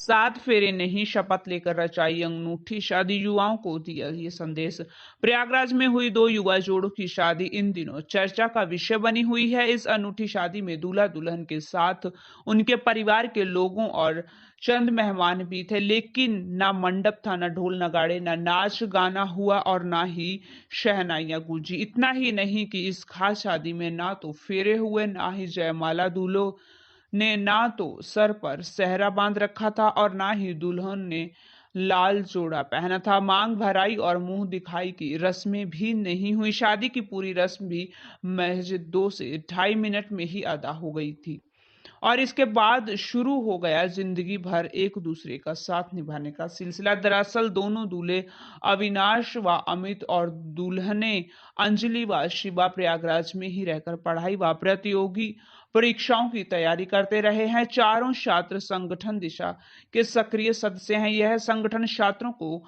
सात फेरे नहीं, शपथ लेकर रचाई अनूठी शादी, युवाओं को दिया ये संदेश। प्रयागराज में हुई दो युवा जोड़ों की शादी इन दिनों चर्चा का विषय बनी हुई है। इस अनूठी शादी में दूल्हा दुल्हन के साथ उनके परिवार के लोगों और चंद मेहमान भी थे, लेकिन ना मंडप था, ना ढोल नगाड़े, ना नाच गाना हुआ और ना ही शहनाइयां गूंजी। इतना ही नहीं कि इस खास शादी में ना तो फेरे हुए, ना ही जयमाला, दूल्हों ने ना तो सर पर सेहरा बांध रखा था और ना ही दुल्हन ने लाल जोड़ा पहना था। मांग भराई और मुंह दिखाई की रस्में भी नहीं हुई। शादी की पूरी रस्म भी महज 2 से ढाई मिनट में ही अदा हो गई थी और इसके बाद शुरू हो गया जिंदगी भर एक दूसरे का साथ निभाने का सिलसिला। दरअसल दोनों दूल्हे अविनाश व अमित और दुल्हने अंजलि व शिवा प्रयागराज में ही रहकर पढ़ाई व प्रतियोगी परीक्षाओं की तैयारी करते रहे हैं। चारों छात्र संगठन दिशा के सक्रिय सदस्य हैं। यह संगठन छात्रों को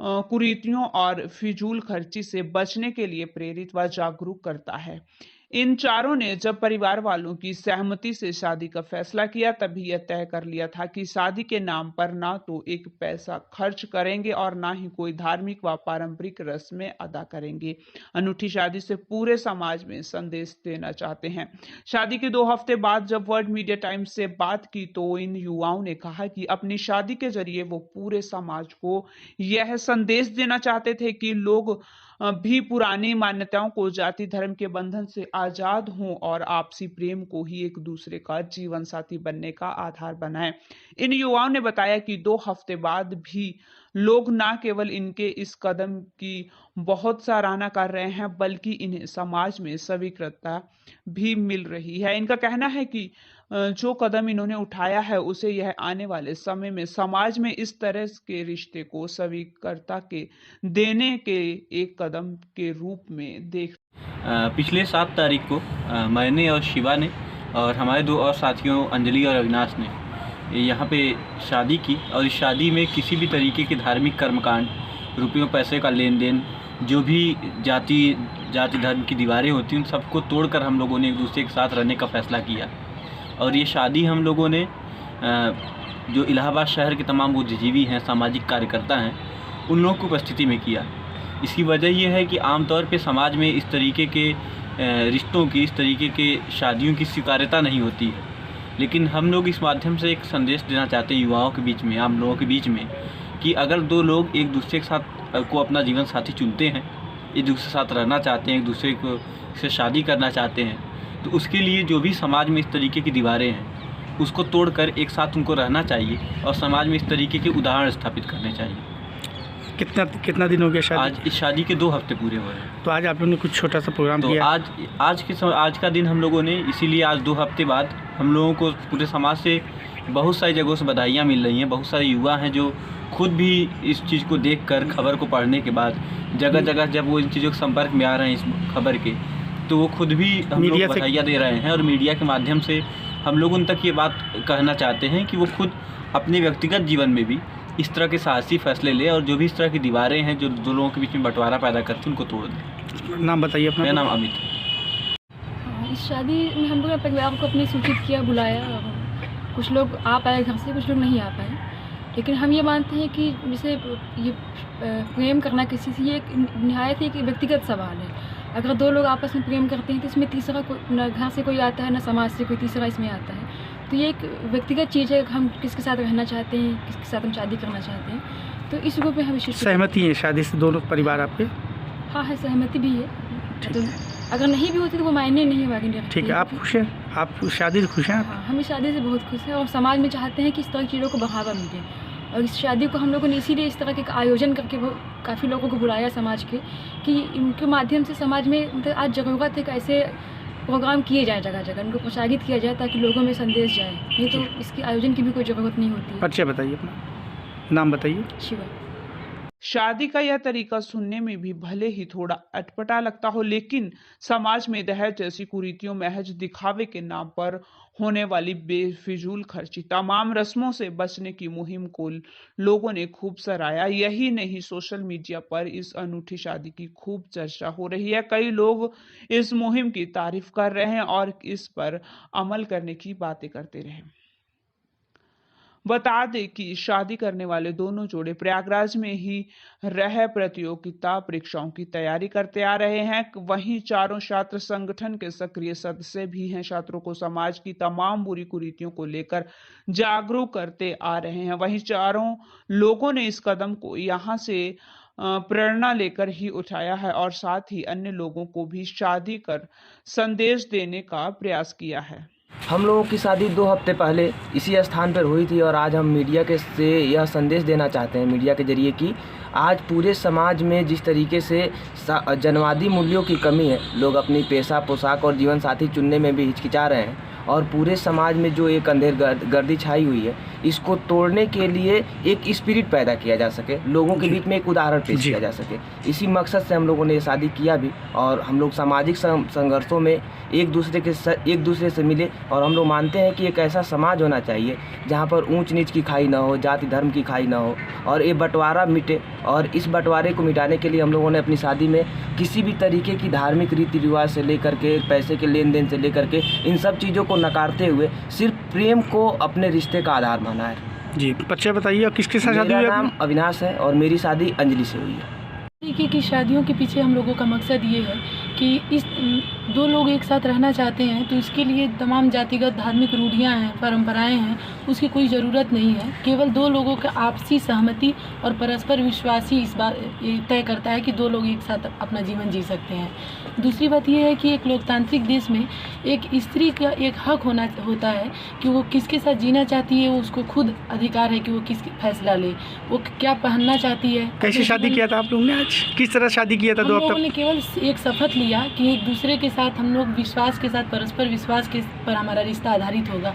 कुरीतियों और फिजूल खर्ची से बचने के लिए प्रेरित व जागरूक करता है। इन चारों ने जब परिवार वालों की सहमति से शादी का फैसला किया, तभी यह तय कर लिया था कि शादी के नाम पर ना तो एक पैसा खर्च करेंगे और ना ही कोई धार्मिक व पारंपरिक रस्में अदा करेंगे। अनूठी शादी से पूरे समाज में संदेश देना चाहते हैं। शादी के 2 हफ्ते बाद जब वर्ल्ड मीडिया टाइम्स से बात की तो इन युवाओं ने कहा कि अपनी शादी के जरिए वो पूरे समाज को यह संदेश देना चाहते थे कि लोग भी पुरानी मान्यताओं को, जाति धर्म के बंधन से आजाद हों और आपसी प्रेम को ही एक दूसरे का जीवन साथी बनने का आधार बनाएं। इन युवाओं ने बताया कि 2 हफ्ते बाद भी लोग न केवल इनके इस कदम की बहुत सराहना कर रहे हैं, बल्कि इन्हें समाज में स्वीकृतता भी मिल रही है। इनका कहना है कि जो कदम इन्होंने उठाया है उसे यह आने वाले समय में समाज में इस तरह के रिश्ते को स्वीकृतता के देने के एक कदम के रूप में देख। पिछले 7 तारीख को मैंने और शिवा ने और हमारे 2 और साथियों अंजलि और अविनाश ने यहाँ पे शादी की और इस शादी में किसी भी तरीके के धार्मिक कर्मकांड, रुपयों पैसे का लेन देन, जो भी जाति धर्म की दीवारें होती हैं उन सबको तोड़कर हम लोगों ने एक दूसरे के साथ रहने का फ़ैसला किया। और ये शादी हम लोगों ने जो इलाहाबाद शहर के तमाम बुद्धिजीवी हैं, सामाजिक कार्यकर्ता हैं, उन लोगों की उपस्थिति में किया। इसकी वजह ये है कि आमतौर पे समाज में इस तरीके के रिश्तों की, इस तरीके के शादियों की स्वीकार्यता नहीं होती है। लेकिन हम लोग इस माध्यम से एक संदेश देना चाहते हैं युवाओं के बीच में, आम लोगों के बीच में, कि अगर 2 लोग एक दूसरे के साथ को अपना जीवन साथी चुनते हैं, एक दूसरे के साथ रहना चाहते हैं, एक दूसरे को से शादी करना चाहते हैं, तो उसके लिए जो भी समाज में इस तरीके की दीवारें हैं उसको तोड़कर एक साथ उनको रहना चाहिए और समाज में इस तरीके के उदाहरण स्थापित करने चाहिए। कितना दिन हो गया शादी? आज इस शादी के 2 हफ्ते पूरे हुए हैं। तो आज आप लोगों ने कुछ छोटा सा प्रोग्राम तो किया? आज का दिन हम लोगों ने, इसीलिए आज 2 हफ्ते बाद हम लोगों को पूरे समाज से बहुत सारी जगहों से बधाइयाँ मिल रही हैं। बहुत सारे युवा हैं जो खुद भी इस चीज़ को देखकर, खबर को पढ़ने के बाद जगह जगह जब वो इन चीज़ों के संपर्क में आ रहे हैं इस खबर के, तो वो खुद भी हम लोग बधाइयाँ दे रहे हैं। और मीडिया के माध्यम से हम लोग उन तक ये बात कहना चाहते हैं कि वो खुद अपने व्यक्तिगत जीवन में भी इस तरह के साहसी फैसले ले और जो भी इस तरह की दीवारें हैं जो 2 लोगों के बीच में बंटवारा पैदा करती हैं उनको तोड़ दें। नाम बताइए अपना। मेरा नाम अमित। इस शादी में हम लोग परिवार को अपने सूचित किया, बुलाया। कुछ लोग आ पाए घर से, कुछ लोग नहीं आ पाए। लेकिन हम ये मानते हैं कि जैसे ये प्रेम करना किसी से, ये एक निहायत एक व्यक्तिगत सवाल है। अगर 2 लोग आपस में प्रेम करते हैं तो इसमें तीसरा न घर से कोई आता है, न समाज से कोई तीसरा इसमें आता है। तो ये एक व्यक्तिगत चीज़ है, हम किसके साथ रहना चाहते हैं, किसके साथ हम शादी करना चाहते हैं। तो इस रूप में हम सहमति है शादी से दोनों परिवार आपके? हाँ है, सहमति भी है। तो अगर नहीं भी होती तो वो मायने नहीं है। ठीक है, आप खुश हैं? आप शादी से खुश हैं? हाँ, हम इस शादी से बहुत खुश हैं और समाज में चाहते हैं कि इस तरह की चीज़ों को बढ़ावा मिले। और इस शादी को हम लोगों ने इसीलिए इस तरह के आयोजन करके वो काफ़ी लोगों को बुलाया समाज के, कि इनके माध्यम से समाज में मतलब आज ज़रूरत है कि ऐसे प्रोग्राम किए जाएँ, जगह जगह उनको प्रोत्साहित किया जाए ताकि लोगों में संदेश जाए। नहीं तो इसके आयोजन की भी कोई ज़रूरत नहीं होती है। परिचय बताइए अपना, नाम बताइए। शिवा। शादी का यह तरीका सुनने में भी भले ही थोड़ा अटपटा लगता हो, लेकिन समाज में दहेज जैसी कुरीतियों, महज दिखावे के नाम पर होने वाली बेफिजूल खर्ची, तमाम रस्मों से बचने की मुहिम को लोगों ने खूब सराहा। यही नहीं, सोशल मीडिया पर इस अनूठी शादी की खूब चर्चा हो रही है। कई लोग इस मुहिम की तारीफ कर रहे हैं और इस पर अमल करने की बातें करते रहे। बता दें कि शादी करने वाले दोनों जोड़े प्रयागराज में ही रह प्रतियोगिता परीक्षाओं की तैयारी करते आ रहे हैं। वहीं चारों छात्र संगठन के सक्रिय सदस्य भी हैं। छात्रों को समाज की तमाम बुरी कुरीतियों को लेकर जागरूक करते आ रहे हैं। वहीं चारों लोगों ने इस कदम को यहां से प्रेरणा लेकर ही उठाया है और साथ ही अन्य लोगों को भी शादी कर संदेश देने का प्रयास किया है। हम लोगों की शादी 2 हफ्ते पहले इसी स्थान पर हुई थी और आज हम मीडिया के से यह संदेश देना चाहते हैं, मीडिया के जरिए कि आज पूरे समाज में जिस तरीके से जनवादी मूल्यों की कमी है, लोग अपनी पेशा पोशाक और जीवन साथी चुनने में भी हिचकिचा रहे हैं और पूरे समाज में जो एक अंधेर गर्दी छाई हुई है, इसको तोड़ने के लिए एक स्पिरिट पैदा किया जा सके, लोगों के बीच में एक उदाहरण पेश किया जा सके। इसी मकसद से हम लोगों ने ये शादी किया भी और हम लोग सामाजिक संघर्षों में एक दूसरे से मिले और हम लोग मानते हैं कि एक ऐसा समाज होना चाहिए जहाँ पर ऊंच नीच की खाई ना हो, जाति धर्म की खाई ना हो और ये बंटवारा मिटे। और इस बंटवारे को मिटाने के लिए हम लोगों ने अपनी शादी में किसी भी तरीके की धार्मिक रीति रिवाज से लेकर के पैसे के लेन देन से लेकर के इन सब चीज़ों को नकारते हुए सिर्फ प्रेम को अपने रिश्ते का आधार माना है। जी, परिचय बताइए, और किसके साथ शादी हुई है? मेरा नाम अविनाश है और मेरी शादी अंजलि से हुई है। तरीके की शादियों के पीछे हम लोगों का मकसद ये है कि इस 2 लोग एक साथ रहना चाहते हैं तो इसके लिए तमाम जातिगत धार्मिक रूढ़ियाँ हैं, परंपराएं हैं, उसकी कोई ज़रूरत नहीं है। केवल 2 लोगों का आपसी सहमति और परस्पर विश्वास ही इस बात तय करता है कि 2 लोग एक साथ अपना जीवन जी सकते हैं। दूसरी बात यह है कि एक लोकतांत्रिक देश में एक स्त्री का एक हक होता है कि वो किसके साथ जीना चाहती है, वो उसको खुद अधिकार है कि वो किस फैसला ले, वो क्या पहनना चाहती है। कैसे शादी किया था आप लोगों ने? आज किस तरह शादी किया था? 2 हम लोगों हफ्ते ने केवल एक शपथ लिया कि एक दूसरे के साथ हम लोग विश्वास के साथ, परस्पर विश्वास के पर हमारा रिश्ता आधारित होगा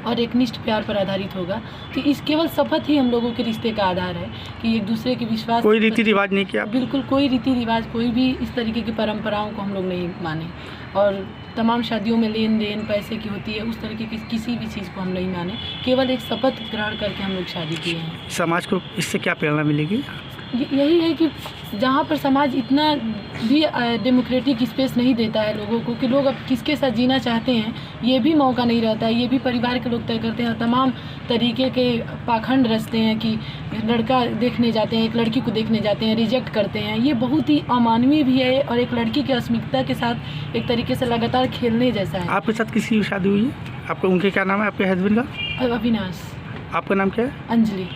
और एक निष्ठ प्यार पर आधारित होगा। तो इस केवल शपथ ही हम लोगों के रिश्ते का आधार है कि एक दूसरे के विश्वास। कोई रीति रिवाज नहीं किया? बिल्कुल कोई रीति रिवाज, कोई भी इस तरीके की परंपराओं को हम लोग नहीं माने और तमाम शादियों में लेन देन पैसे की होती है, उस तरीके की किसी भी चीज़ को हम नहीं माने। केवल एक शपथ ग्रहण करके हम लोग शादी किए हैं। समाज को इससे क्या प्रेरणा मिलेगी? यही है कि जहाँ पर समाज इतना भी डेमोक्रेटिक स्पेस नहीं देता है लोगों को कि लोग अब किसके साथ जीना चाहते हैं, ये भी मौका नहीं रहता है, ये भी परिवार के लोग तय करते हैं। तमाम तरीके के पाखंड रचते हैं कि लड़का देखने जाते हैं, एक लड़की को देखने जाते हैं, रिजेक्ट करते हैं। ये बहुत ही अमानवीय भी है और एक लड़की की अस्मिता के साथ एक तरीके से लगातार खेलने जैसा है। आपके साथ किसी की शादी हुई है? आपको उनके क्या नाम है? आपके हस्बैंड का? अविनाश। आपका नाम क्या है? अंजलि।